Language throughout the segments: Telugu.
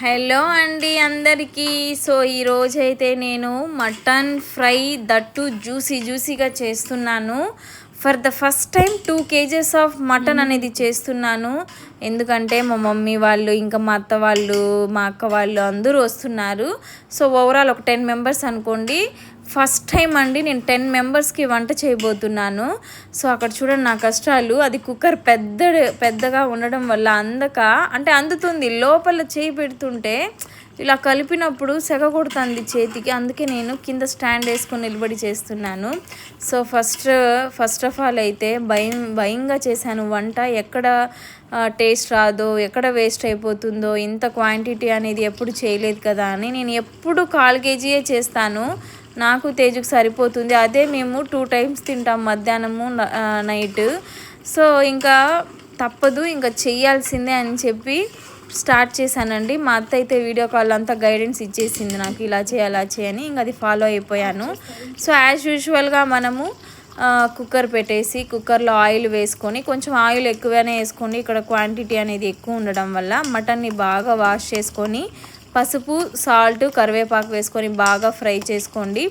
హలో అండి అందరికీ. సో ఈరోజైతే నేను మటన్ ఫ్రై దట్టు జ్యూసీగా చేస్తున్నాను. For the first time 2 kgs of mutton అనేది చేస్తున్నాను. ఎందుకంటే మా మమ్మీ వాళ్ళు, ఇంకా మా అత్త వాళ్ళు, మా అక్క వాళ్ళు అందరూ వస్తున్నారు. సో ఓవరాల్ ఒక 10 మెంబర్స్ అనుకోండి. ఫస్ట్ టైం అండి నేను 10 మెంబర్స్కి వంట చేయబోతున్నాను. సో అక్కడ చూడండి నా కష్టాలు. అది కుక్కర్ పెద్దగా ఉండడం వల్ల అందుతుంది, లోపల చేయి పెడుతుంటే ఇలా కలిపినప్పుడు సెగ కొడుతుంది చేతికి. అందుకే నేను కింద స్టాండ్ వేసుకొని నిలబడి చేస్తున్నాను. సో ఫస్ట్ ఆఫ్ ఆల్ అయితే భయంగా చేశాను వంట. ఎక్కడ టేస్ట్ రాదో, ఎక్కడ వేస్ట్ అయిపోతుందో, ఇంత క్వాంటిటీ అనేది ఎప్పుడు చేయలేదు కదా అని. నేను ఎప్పుడు 1/4 kg చేస్తాను. నాకు తేజుకు సరిపోతుంది. అదే మేము 2 times తింటాం, మధ్యాహ్నము నైట్. సో ఇంకా తప్పదు, ఇంకా చెయ్యాల్సిందే అని చెప్పి స్టార్ట్ చేశానండి. మా అత్త అయితే వీడియో కాల్ అంతా గైడెన్స్ ఇచ్చేసింది నాకు, ఇలా చేయి అలా చేయని. ఇంకా అది ఫాలో అయిపోయాను. సో యాజ్ యూజువల్గా మనము కుక్కర్ పెట్టేసి కుక్కర్లో ఆయిల్ వేసుకొని, కొంచెం ఆయిల్ ఎక్కువనే వేసుకోండి. ఇక్కడ క్వాంటిటీ అనేది ఎక్కువ ఉండడం వల్ల మటన్ని బాగా వాష్ చేసుకొని పసుపు, సాల్ట్, కరివేపాకు వేసుకొని బాగా ఫ్రై చేసుకోండి.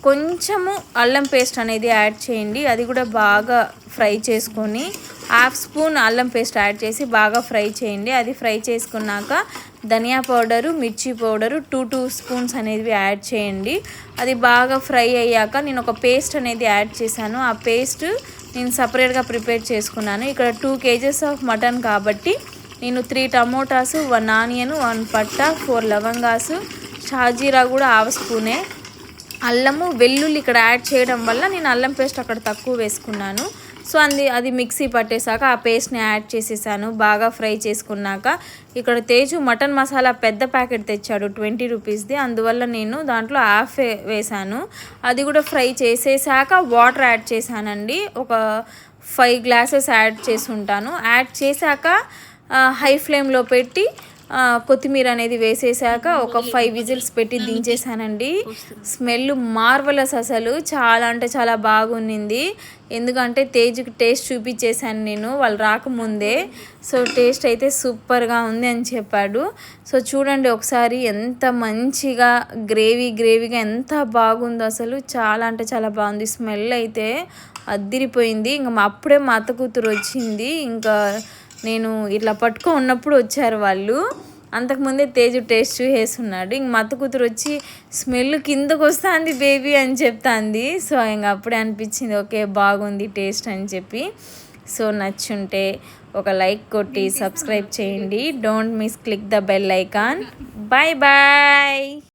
కొంచెము అల్లం పేస్ట్ అనేది యాడ్ చేయండి. అది కూడా బాగా ఫ్రై చేసుకొని 1/2 స్పూన్ అల్లం పేస్ట్ యాడ్ చేసి బాగా ఫ్రై చేయండి. అది ఫ్రై చేసుకున్నాక ధనియా పౌడరు, మిర్చి పౌడరు 2 స్పూన్స్ అనేది యాడ్ చేయండి. అది బాగా ఫ్రై అయ్యాక నేను ఒక పేస్ట్ అనేది యాడ్ చేశాను. ఆ పేస్ట్ నేను సపరేట్గా ప్రిపేర్ చేసుకున్నాను. ఇక్కడ 2 kgs ఆఫ్ మటన్ కాబట్టి నేను 3 టమోటాసు, 1 ఆనియన్, 1 పట్టా, 4 లవంగాసు, షాజీరా కూడా 1/2 స్పూనే, అల్లము, వెల్లుల్లి ఇక్కడ యాడ్ చేయడం వల్ల నేను అల్లం పేస్ట్ అక్కడ తక్కువ వేసుకున్నాను. సో అది మిక్సీ పట్టేశాక ఆ పేస్ట్ని యాడ్ చేసేసాను. బాగా ఫ్రై చేసుకున్నాక ఇక్కడ తేజు మటన్ మసాలా పెద్ద ప్యాకెట్ తెచ్చాడు 20 రూపీస్ది. అందువల్ల నేను దాంట్లో 1/2 వేసాను. అది కూడా ఫ్రై చేసేసాక వాటర్ యాడ్ చేశానండి. ఒక 5 గ్లాసెస్ యాడ్ చేసి ఉంటాను. యాడ్ చేశాక హై ఫ్లేమ్లో పెట్టి కొత్తిమీర అనేది వేసేసాక ఒక 5 విజిల్స్ పెట్టి దించేసానండి. స్మెల్ మార్వలస్, అసలు చాలా అంటే చాలా బాగుంది. ఎందుకంటే తేజుకి టేస్ట్ చూపించేశాను నేను వాళ్ళు రాకముందే. సో టేస్ట్ అయితే సూపర్గా ఉంది అని చెప్పాడు. సో చూడండి ఒకసారి ఎంత మంచిగా గ్రేవీగా ఎంత బాగుందో, అసలు చాలా అంటే చాలా బాగుంది. స్మెల్ అయితే అద్దిరిపోయింది. ఇంకా అప్పుడే మా అత్త కూతురు వచ్చింది. ఇంకా నేను ఇట్లా పట్టుకో ఉన్నప్పుడు వచ్చారు వాళ్ళు. అంతకుముందే తేజు టేస్ట్ చూసేస్తున్నాడు. ఇంక మత్త కూతురు వచ్చి స్మెల్ కిందకు వస్తుంది బేబీ అని చెప్తాంది. సో ఇంక అప్పుడే అనిపించింది ఓకే బాగుంది టేస్ట్ అని చెప్పి. సో నచ్చుంటే ఒక లైక్ కొట్టి సబ్స్క్రైబ్ చేయండి. Don't miss click the bell icon. Bye bye.